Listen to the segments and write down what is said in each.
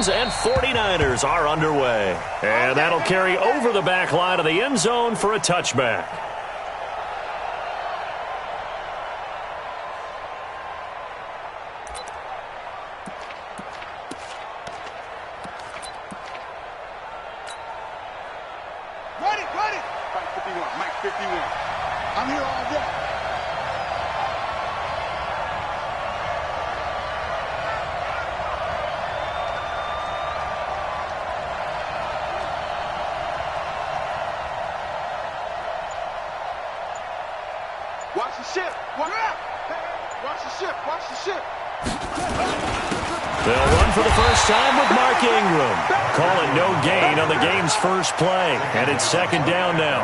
Ravens and 49ers are underway. And that'll carry over the back line of the end zone for a touchback. Ready. Mike 51. I'm here all day. Watch the ship. Watch the ship. They'll run for the first time with Mark Ingram. Call it no gain on the game's first play. And it's second down now.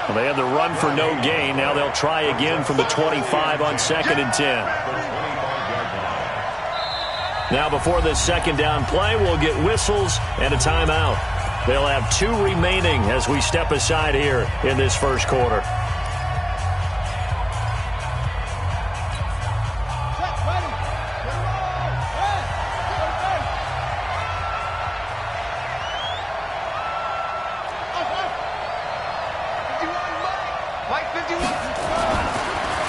Well, they had the run for no gain. Now they'll try again from the 25 on 2nd and 10. Now before this second down play, we'll get whistles and a timeout. They'll have 2 remaining as we step aside here in this first quarter.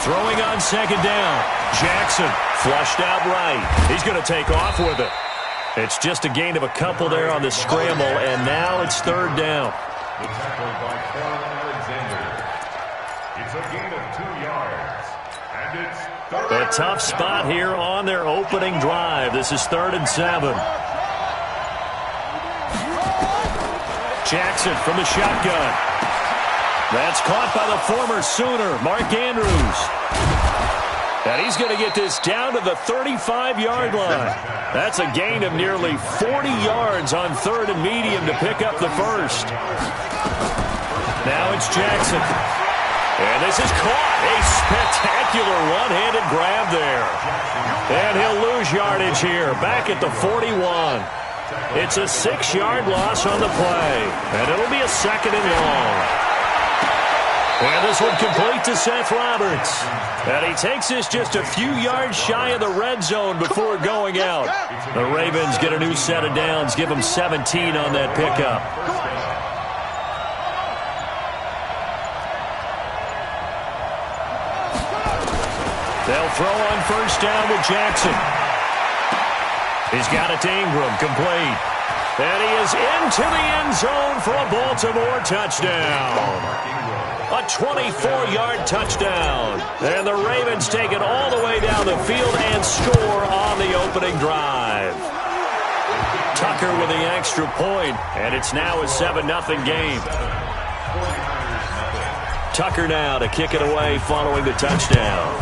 Throwing on second down. Jackson flushed out right. He's going to take off with it. It's just a gain of a couple there on the scramble, and now it's third down. The tackle by Alexander. It's a gain of 2 yards. And it's third. A tough spot here on their opening drive. This is 3rd and 7. Jackson from the shotgun. That's caught by the former Sooner, Mark Andrews. And he's going to get this down to the 35-yard line. That's a gain of nearly 40 yards on 3rd and medium to pick up the first. Now it's Jackson. And this is caught. A spectacular one-handed grab there. And he'll lose yardage here, back at the 41. It's a 6-yard loss on the play. And it'll be a 2nd and long. And this one complete to Seth Roberts. And he takes this just a few yards shy of the red zone before going out. The Ravens get a new set of downs, give them 17 on that pickup. They'll throw on first down with Jackson. He's got it to Ingram, complete. And he is into the end zone for a Baltimore touchdown. A 24-yard touchdown. And the Ravens take it all the way down the field and score on the opening drive. Tucker with the extra point, and it's now a 7-0 game. Tucker now to kick it away following the touchdown.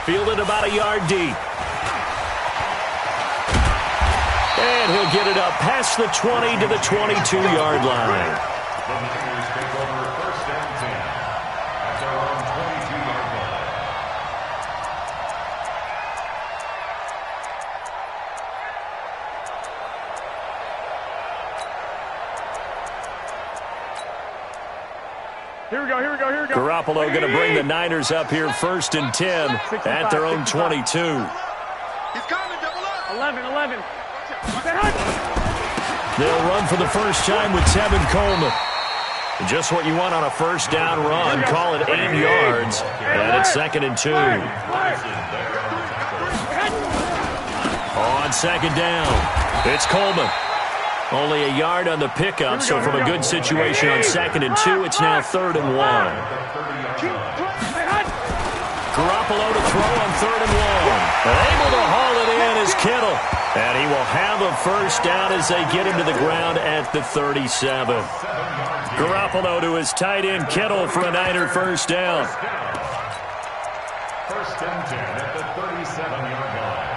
Fielded about a yard deep. And he'll get it up past the 20 to the 22-yard line. The Niners take over 1st and 10 at their own 22-yard line. Here we go. Garoppolo going to bring the Niners up here 1st and 10 at their own 22. He's coming, double up. 11. They'll run for the first time with Tevin Coleman. Just what you want on a first down run. Call it 8 yards. And it's 2nd and 2. On 2nd down, it's Coleman. Only a yard on the pickup, so from a good situation on 2nd and 2, it's now 3rd and 1. Garoppolo to throw on 3rd and 1. And able to haul it in is Kittle. And he will have a first down as they get him to the ground at the 37. Garoppolo to his tight end Kittle for a Niner first down. 1st and 10 at the 37-yard line.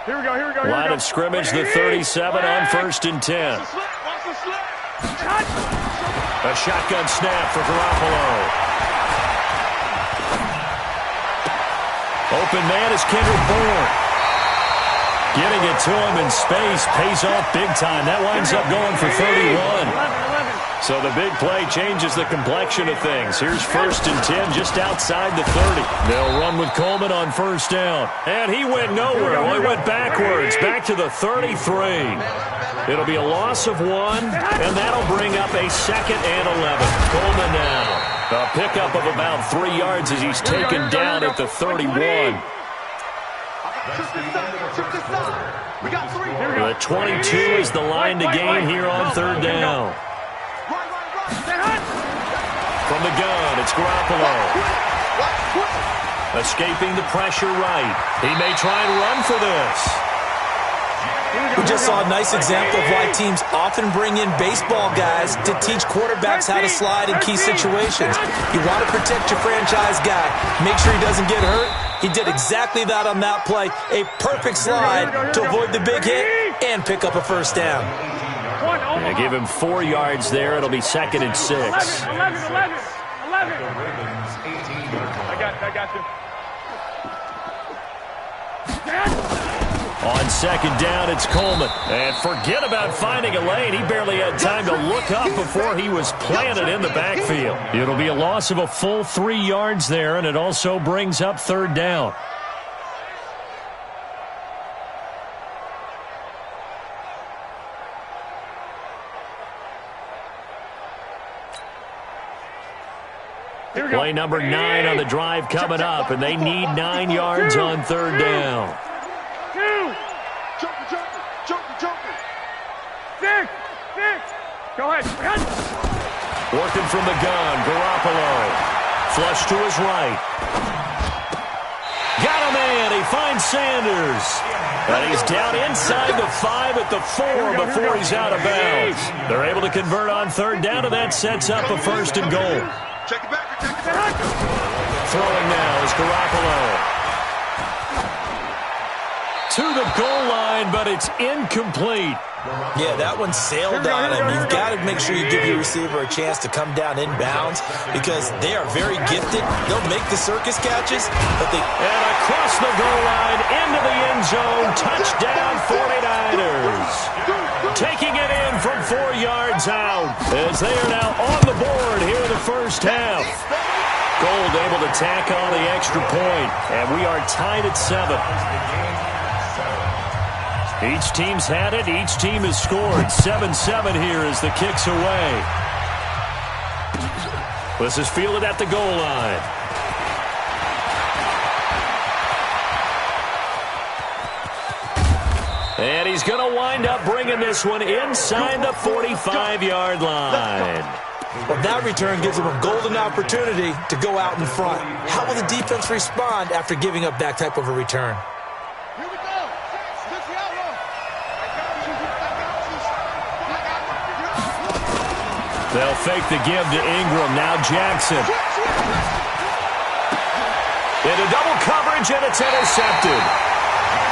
Here we go. Line of scrimmage, the 37 on 1st and 10. A shotgun snap for Garoppolo. Open man is Kendrick Bourne. Getting it to him in space pays off big time. That winds up going for 31. So the big play changes the complexion of things. Here's 1st and 10 just outside the 30. They'll run with Coleman on 1st down. And he went nowhere. Well, he went backwards, back to the 33. It'll be a loss of 1, and that'll bring up a 2nd and 11. Coleman now. A pickup of about 3 yards as he's taken down at the 31. The 22 is the line to gain here on 3rd down. From the gun, it's Garoppolo. Escaping the pressure right. He may try and run for this. We just saw a nice example of why teams often bring in baseball guys to teach quarterbacks how to slide in key situations. You want to protect your franchise guy. Make sure he doesn't get hurt. He did exactly that on that play. A perfect slide to avoid the big hit and pick up a 1st down. They give him 4 yards there. It'll be 2nd and 6. 11. I got you. On 2nd down, it's Coleman. And forget about finding a lane. He barely had time to look up before he was planted in the backfield. It'll be a loss of a full 3 yards there, and it also brings up 3rd down. Play number 9 on the drive coming up, and they need 9 yards on 3rd down. Joker. 6. Go ahead. Working from the gun, Garoppolo. Flush to his right. Got a man. He finds Sanders. And he's down inside the 5 at the 4 before he's out of bounds. They're able to convert on 3rd down, and that sets up a 1st and goal. Check it back. Throwing now is Garoppolo. To the goal line, but it's incomplete. Yeah, that one sailed on him. You've got to make sure you give your receiver a chance to come down inbounds because they are very gifted. They'll make the circus catches, but they... And across the goal line, into the end zone, touchdown 49ers. Taking it in from 4 yards out as they are now on the board here in the 1st half. Gold able to tack on the extra point, and we are tied at 7. Each team's had it. Each team has scored. 7-7 here as the kick's away. This is fielded at the goal line. And he's going to wind up bringing this one inside the 45-yard line. Well, that return gives them a golden opportunity to go out in front. How will the defense respond after giving up that type of a return? They'll fake the give to Ingram. Now Jackson. Into double coverage, and it's intercepted.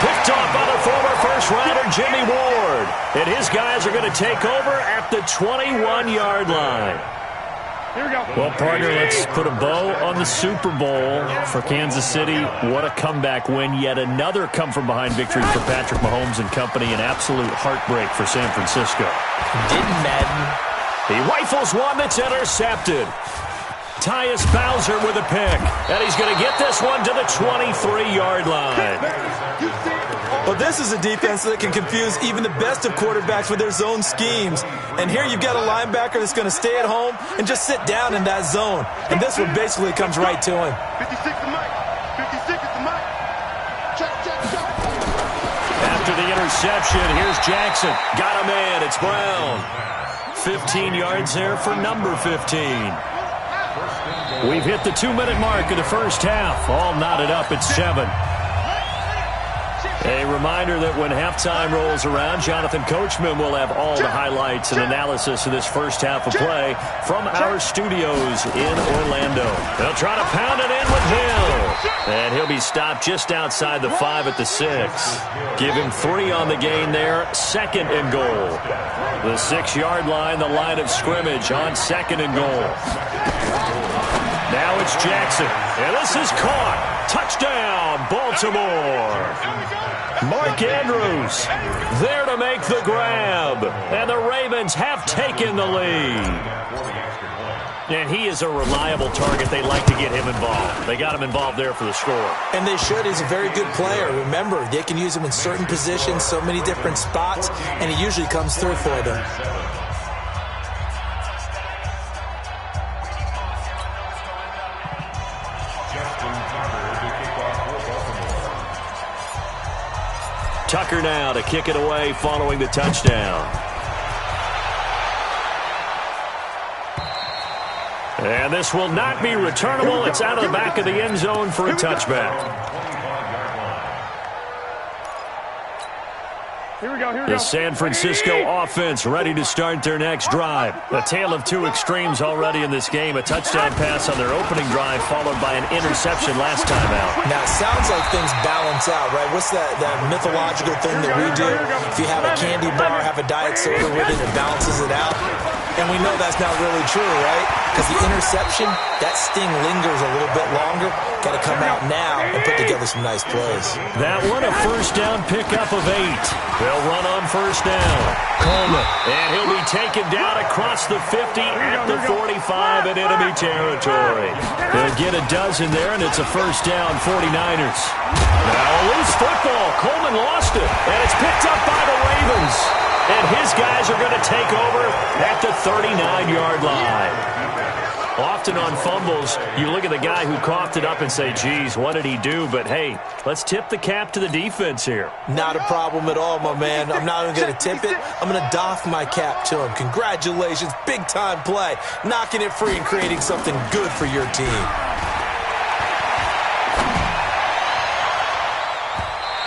Picked off by the former first-rounder Jimmy Ward. And his guys are going to take over at the 21-yard line. Here we go. Well, partner, let's put a bow on the Super Bowl for Kansas City. What a comeback win. Yet another come-from-behind victory for Patrick Mahomes and company. An absolute heartbreak for San Francisco. Didn't Madden. He rifles one that's intercepted. Tyus Bowser with a pick. And he's going to get this one to the 23-yard line. Well, this is a defense that can confuse even the best of quarterbacks with their zone schemes. And here you've got a linebacker that's going to stay at home and just sit down in that zone. And this one basically comes right to him. 56 to Mike. 56 to Mike. Check. After the interception, here's Jackson. Got a man. It's Brown. 15 yards there for number 15. We've hit the 2-minute mark of the first half. All knotted up at 7. A reminder that when halftime rolls around, Jonathan Coachman will have all the highlights and analysis of this first half of play from our studios in Orlando. They'll try to pound it in with Hill. And he'll be stopped just outside the 5 at the 6. Give him 3 on the gain there. 2nd and goal. The 6-yard line, the line of scrimmage on 2nd and goal. Now it's Jackson. And this is caught. Touchdown, Baltimore. Mark Andrews there to make the grab. And the Ravens have taken the lead. And he is a reliable target. They like to get him involved. They got him involved there for the score. And they should. He's a very good player. Remember, they can use him in certain positions, so many different spots, and he usually comes through for them. Tucker now to kick it away following the touchdown. And this will not be returnable. It's out of the back of the end zone for a touchback. Here we go. The San Francisco offense ready to start their next drive. A tale of two extremes already in this game. A touchdown pass on their opening drive followed by an interception last time out. Now, it sounds like things balance out, right? What's that mythological thing that we do? If you have a candy bar, have a diet soda with it, it balances it out. And we know that's not really true, right? Because the interception, that sting lingers a little bit longer. Got to come out now and put together some nice plays. That one a first down pickup of 8. They'll run on first down. Coleman. And he'll be taken down across the 50 at the 45 in enemy territory. They'll get a dozen there, and it's a first down 49ers. Now a loose football. Coleman lost it, and it's picked up by the Ravens. And his guys are going to take over at the 39-yard line. Often on fumbles, you look at the guy who coughed it up and say, geez, what did he do? But, hey, let's tip the cap to the defense here. Not a problem at all, my man. I'm not even going to tip it. I'm going to doff my cap to him. Congratulations. Big-time play. Knocking it free and creating something good for your team.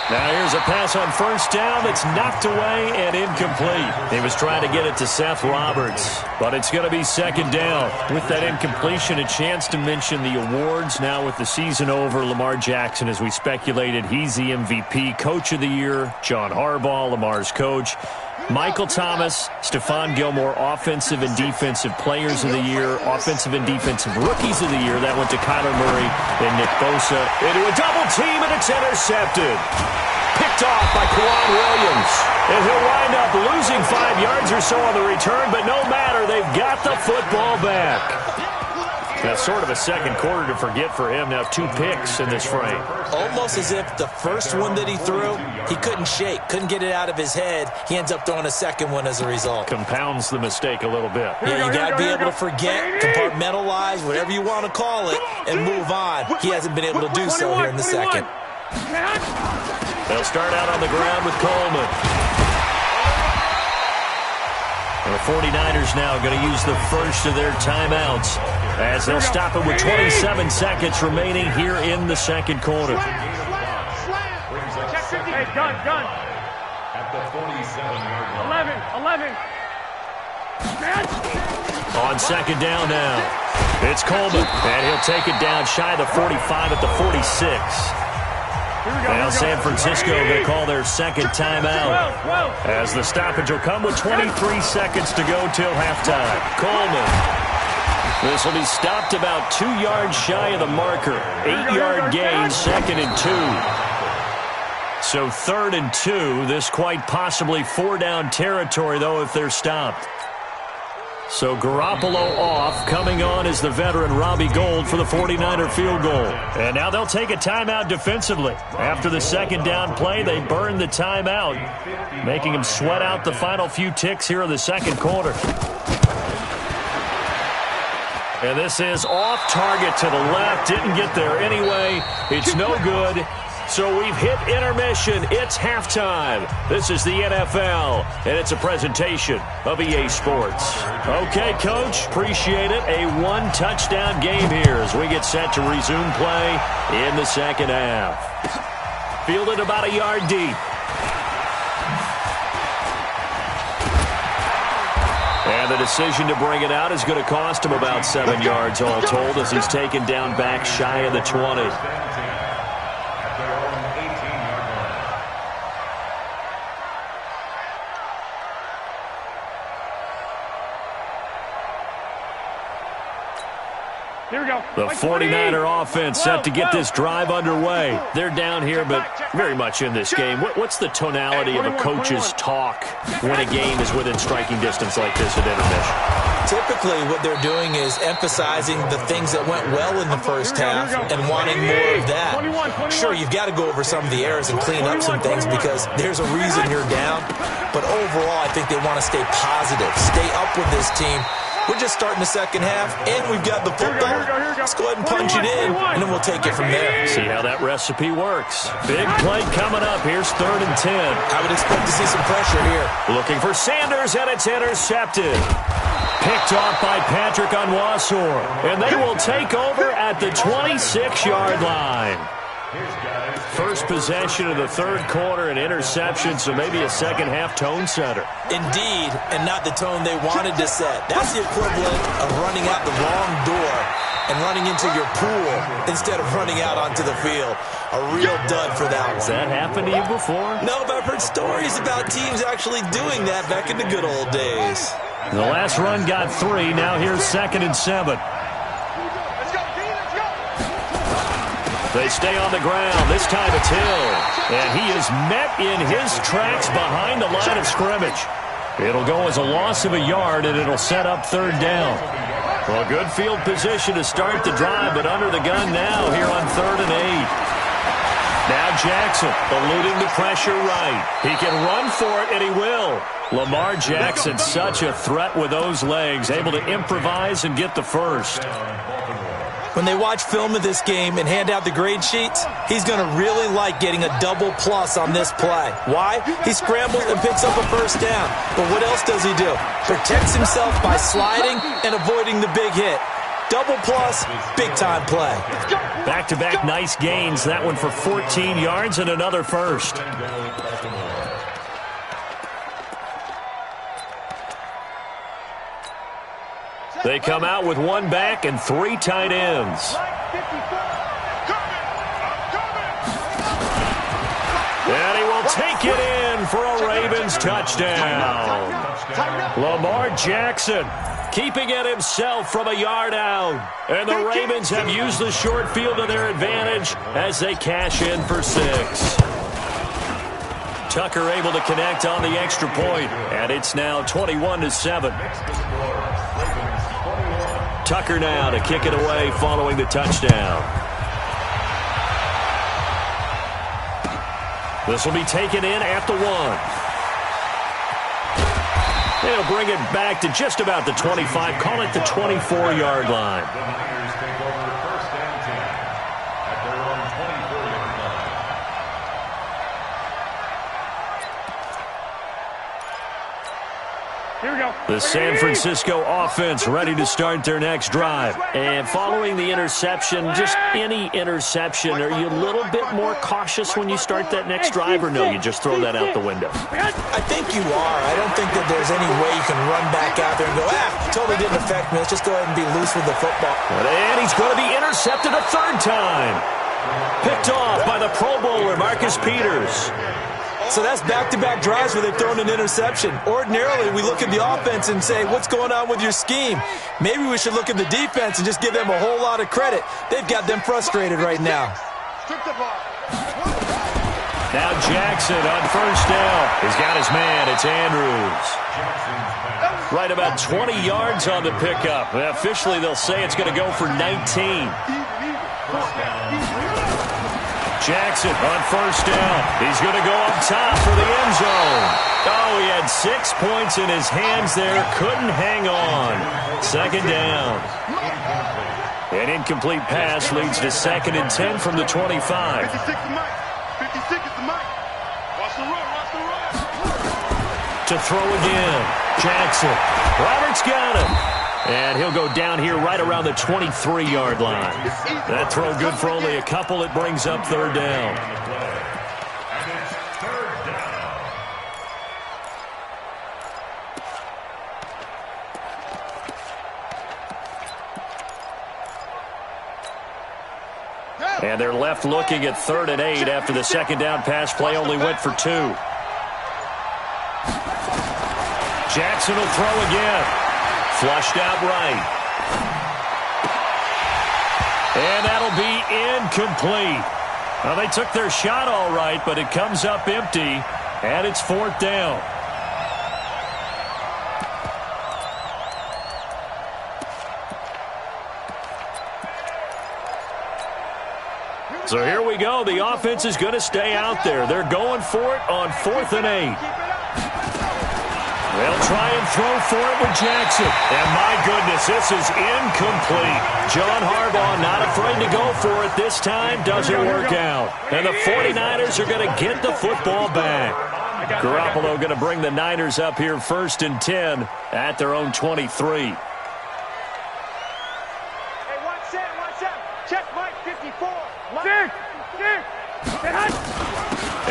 Now here's a pass on first down that's knocked away and incomplete. He was trying to get it to Seth Roberts, but it's going to be second down. With that incompletion, a chance to mention the awards. Now with the season over, Lamar Jackson, as we speculated, he's the MVP, Coach of the Year. John Harbaugh, Lamar's coach. Michael Thomas, Stephon Gilmore, Offensive and Defensive Players of the Year, Offensive and Defensive Rookies of the Year. That went to Kyler Murray and Nick Bosa. Into a double team, and it's intercepted. Picked off by Kwan Williams. And he'll wind up losing 5 yards or so on the return, but no matter, they've got the football back. That's sort of a second quarter to forget for him. Now 2 picks in this frame. Almost as if the first one that he threw, he couldn't shake, couldn't get it out of his head. He ends up throwing a second one as a result. Compounds the mistake a little bit. Yeah, you got to be able to forget, compartmentalize, whatever you want to call it, and move on. He hasn't been able to do so here in the second. They'll start out on the ground with Coleman. And the 49ers now going to use the first of their timeouts as they'll stop it with 27 seconds remaining here in the second quarter. Hey, gun. At the 47-yard line. 11. On second down now, it's Coleman, and he'll take it down shy of the 45 at the 46. Now San Francisco going to call their second timeout as the stoppage will come with 23 seconds to go till halftime. Coleman. This will be stopped about 2 yards shy of the marker. 8-yard gain, 2nd and 2. So 3rd and 2. This quite possibly 4-down territory, though, if they're stopped. So Garoppolo off. Coming on is the veteran Robbie Gould for the 49er field goal. And now they'll take a timeout defensively. After the second down play, they burn the timeout, making them sweat out the final few ticks here in the second quarter. And this is off target to the left. Didn't get there anyway. It's no good. So we've hit intermission. It's halftime. This is the NFL, and it's a presentation of EA Sports. Okay, Coach, appreciate it. A 1-touchdown game here as we get set to resume play in the second half. Fielded about a yard deep. And the decision to bring it out is going to cost him about 7 yards all told as he's taken down back shy of the 20. Here we go. The 49er offense set to get this drive underway. They're down here, but very much in this game. What's the tonality of a coach's talk when a game is within striking distance like this at intermission? Typically, what they're doing is emphasizing the things that went well in the first half and wanting more of that. Sure, you've got to go over some of the errors and clean up some things because there's a reason you're down. But overall, I think they want to stay positive, stay up with this team. We're just starting the second half, and we've got the football. Let's go ahead and punch it in, and then we'll take it from there. See how that recipe works. Big play coming up. Here's 3rd and 10. I would expect to see some pressure here. Looking for Sanders, and it's intercepted. Picked off by Patrick Onwuasor, and they will take over at the 26-yard line. First possession of the third quarter, an interception, so maybe a second-half tone setter. Indeed, and not the tone they wanted to set. That's the equivalent of running out the wrong door and running into your pool instead of running out onto the field. A real dud for that one. Has that happened to you before? No, but I've heard stories about teams actually doing that back in the good old days. The last run got 3. Now here's 2nd and 7. They stay on the ground. This time it's Hill. And he is met in his tracks behind the line of scrimmage. It'll go as a loss of a yard, and it'll set up 3rd down. Well, good field position to start the drive, but under the gun now here on 3rd and 8. Now Jackson eluding the pressure right. He can run for it, and he will. Lamar Jackson, such a threat with those legs, able to improvise and get the first. When they watch film of this game and hand out the grade sheets, he's going to really like getting a double plus on this play. Why? He scrambles and picks up a first down. But what else does he do? Protects himself by sliding and avoiding the big hit. Double plus, big-time play. Back-to-back nice gains. That one for 14 yards and another first. They come out with 1 back and 3 tight ends. And he will take it in for a Ravens touchdown. Lamar Jackson keeping it himself from a yard out. And the Ravens have used the short field to their advantage as they cash in for 6. Tucker able to connect on the extra point, and it's now 21-7. Tucker now to kick it away following the touchdown. This will be taken in at the 1. They'll bring it back to just about the 25, call it the 24-yard line. The Niners take over 1st and 10 at their own 24-yard line. Here we go. The San Francisco offense ready to start their next drive. And following the interception, just any interception, are you a little bit more cautious when you start that next drive, or no, you just throw that out the window? I think you are. I don't think that there's any way you can run back out there and go, totally didn't affect me. Let's just go ahead and be loose with the football. And he's going to be intercepted a 3rd time. Picked off by the Pro Bowler, Marcus Peters. So that's back-to-back drives where they've thrown an interception. Ordinarily, we look at the offense and say, what's going on with your scheme? Maybe we should look at the defense and just give them a whole lot of credit. They've got them frustrated right now. Now Jackson on 1st down. He's got his man. It's Andrews. Right about 20 yards on the pickup. Officially, they'll say it's going to go for 19. Jackson on 1st down. He's going to go up top for the end zone. Oh, he had 6 points in his hands there. Couldn't hang on. 2nd down. An incomplete pass leads to 2nd and 10 from the 25. 56 is Mike. 56 is the Mike. Watch the run. Watch the run. To throw again. Jackson. Roberts got him. And he'll go down here right around the 23-yard line. That throw good for only a couple. It brings up 3rd down. And it's 3rd down. And they're left looking at 3rd and 8 after the 2nd down pass play only went for 2. Jackson will throw again. Flushed out right. And that'll be incomplete. Well, they took their shot all right, but it comes up empty, and it's 4th down. So here we go. The offense is going to stay out there. They're going for it on 4th and 8. They'll try and throw for it with Jackson. And my goodness, this is incomplete. John Harbaugh not afraid to go for it this time. Doesn't work out. And the 49ers are going to get the football back. Garoppolo going to bring the Niners up here 1st and 10 at their own 23. Hey, watch out. Check Mike 54. Mike.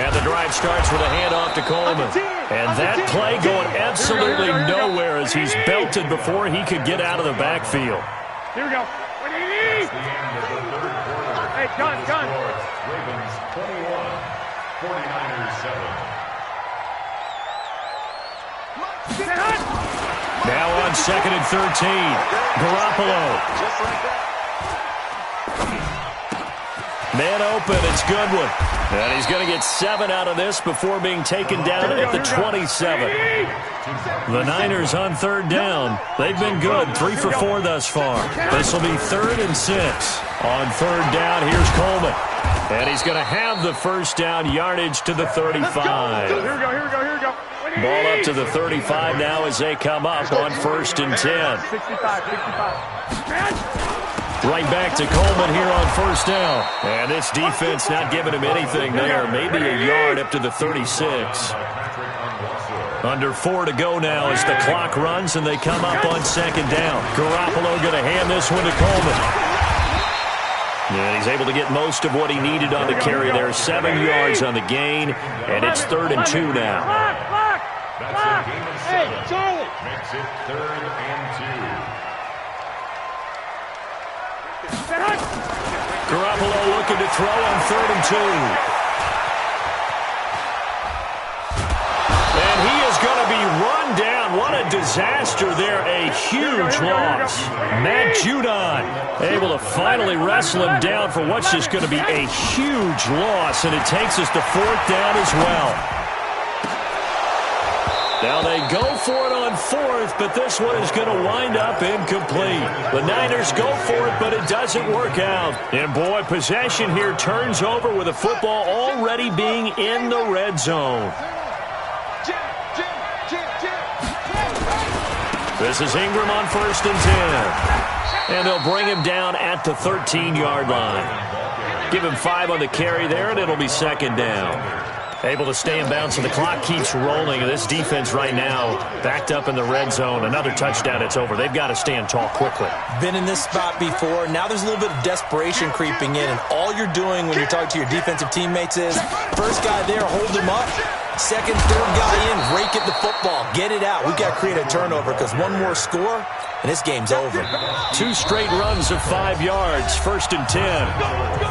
And the drive starts with a handoff to Coleman. And that play going absolutely nowhere as he's belted before he could get out of the backfield. Here we go. What do you need? Hey, gun. Ravens 21, 49ers 7. Now on 2nd and 13. Garoppolo. Just like that. Man open, it's Goodwin. And he's going to get 7 out of this before being taken down at the 27. The Niners on 3rd down. They've been good, 3 for 4 thus far. This will be 3rd and 6. On 3rd down, here's Coleman. And he's going to have the first down yardage to the 35. Here we go. Ball up to the 35 now as they come up on 1st and 10. 65. Right back to Coleman here on 1st down. And this defense not giving him anything there. Maybe a yard up to the 36. Under 4 to go now as the clock runs and they come up on 2nd down. Garoppolo going to hand this one to Coleman. And he's able to get most of what he needed on the carry there. 7 yards on the gain. And it's 3rd and 2 now. Hey, Charlie. Makes it 3rd and 2. Garoppolo looking to throw on 3rd and 2. And he is going to be run down. What a disaster there. A huge loss. Matt Judon able to finally wrestle him down for what's just going to be a huge loss. And it takes us to 4th down as well. Now they go for it on 4th, but this one is going to wind up incomplete. The Niners go for it, but it doesn't work out. And boy, possession here turns over with the football already being in the red zone. This is Ingram on 1st and 10. And they'll bring him down at the 13-yard line. Give him 5 on the carry there, and it'll be 2nd down. Able to stay in bounds, and the clock keeps rolling. This defense right now backed up in the red zone. Another touchdown, it's over. They've got to stand tall quickly. Been in this spot before. Now there's a little bit of desperation creeping in, and all you're doing when you're talking to your defensive teammates is first guy there, hold him up. Second, third guy in, rake at the football. Get it out. We've got to create a turnover because one more score, and this game's over. 2 straight runs of 5 yards, 1st and 10.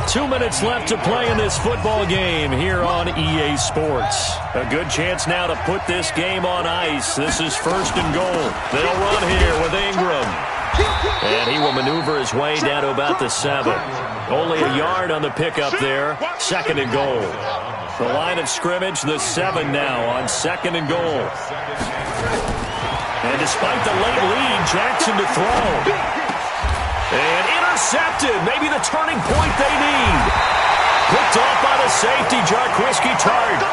2 minutes left to play in this football game here on EA Sports. A good chance now to put this game on ice. This is 1st and goal. They'll run here with Ingram. And he will maneuver his way down to about the 7. Only a yard on the pickup there. 2nd and goal. The line of scrimmage, the 7 now on 2nd and goal. And despite the late lead, Jackson to throw. And intercepted. Maybe the turning point they need. Picked off by the safety, Jarquiski Tart.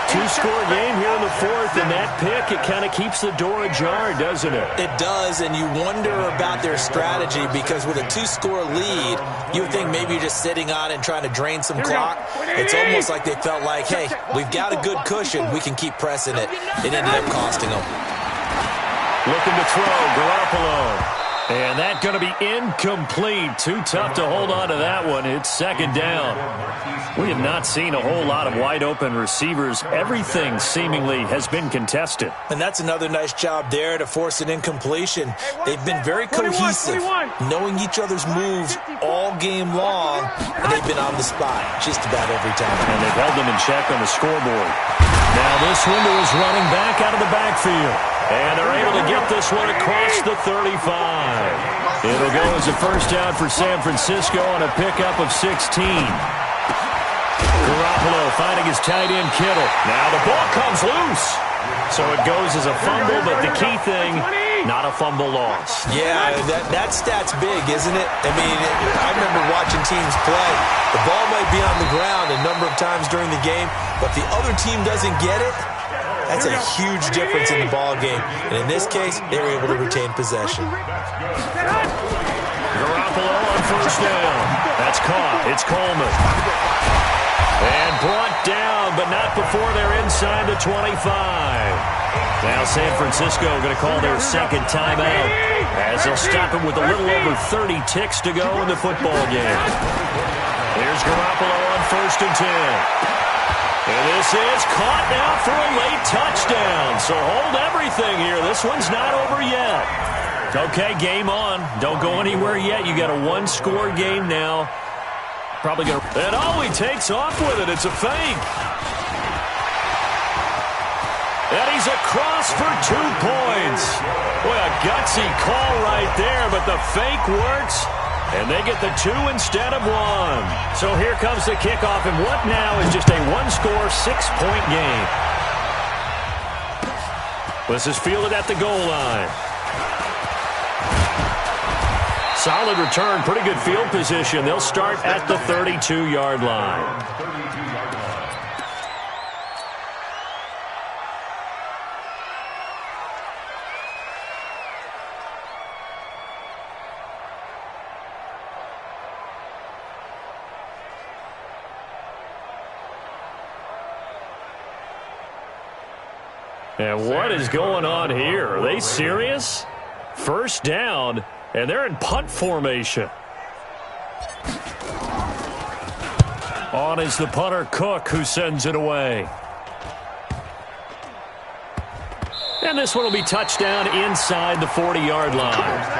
2-score game here in the 4th, and that pick, it kind of keeps the door ajar, doesn't it? It does, and you wonder about their strategy because with a 2-score lead, you would think maybe you're just sitting on it and trying to drain some clock. It's almost like they felt like, hey, we've got a good cushion. We can keep pressing it. It ended up costing them. Looking to throw, Garoppolo. And that's going to be incomplete. Too tough to hold on to that one. It's 2nd down. We have not seen a whole lot of wide-open receivers. Everything seemingly has been contested. And that's another nice job there to force an incompletion. They've been very cohesive, knowing each other's moves all game long, and they've been on the spot just about every time. And they've held them in check on the scoreboard. Now this window is running back out of the backfield. And they're able to get this one across the 35. It'll go as a first down for San Francisco on a pickup of 16. Garoppolo finding his tight end Kittle. Now the ball comes loose. So it goes as a fumble, but the key thing, not a fumble loss. Yeah, that stat's big, isn't it? I mean, I remember watching teams play. The ball might be on the ground a number of times during the game, but the other team doesn't get it. That's a huge difference in the ball game. And in this case, they were able to retain possession. Garoppolo on first down. That's caught. It's Coleman. And brought down, but not before they're inside the 25. Now San Francisco going to call their second timeout as they'll stop it with a little over 30 ticks to go in the football game. Here's Garoppolo on first and 10. And this is caught now for a late touchdown. So hold everything here. This one's not over yet. Okay, game on. Don't go anywhere yet. You got a one-score game now. Probably going to... And he takes off with it. It's a fake. And he's across for 2 points. Boy, a gutsy call right there, but the fake works. And they get the 2 instead of 1. So here comes the kickoff, and what now is just a one-score, 6-point game. This is fielded at the goal line. Solid return, pretty good field position. They'll start at the 32-yard line. And what is going on here? Are they serious? First down, and they're in punt formation. On is the punter, Cook, who sends it away. And this one will be touchdown inside the 40-yard line.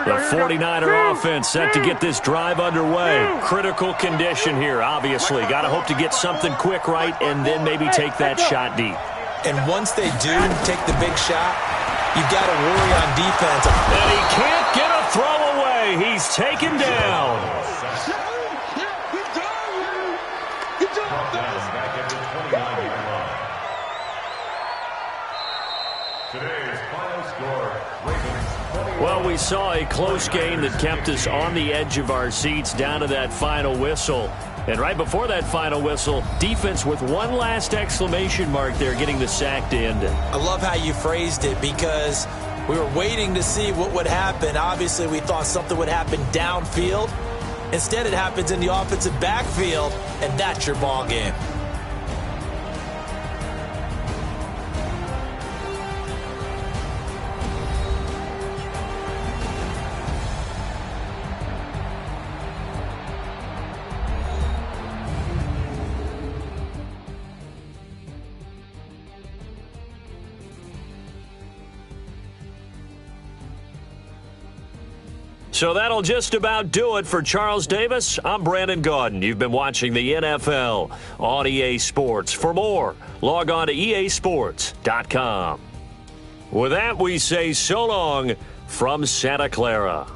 The 49er offense set to get this drive underway. Critical condition here, obviously. Got to hope to get something quick right and then maybe take that shot deep. And once they do take the big shot, you've got to worry on defense. And he can't get a throw away. He's taken down. Today's final score, Ravens 21. Well, we saw a close game that kept us on the edge of our seats down to that final whistle. And right before that final whistle, defense with one last exclamation mark there, getting the sack to end it. I love how you phrased it because we were waiting to see what would happen. Obviously, we thought something would happen downfield. Instead, it happens in the offensive backfield, and that's your ball game. So that'll just about do it for Charles Davis. I'm Brandon Gaudin. You've been watching the NFL on EA Sports. For more, log on to easports.com. With that, we say so long from Santa Clara.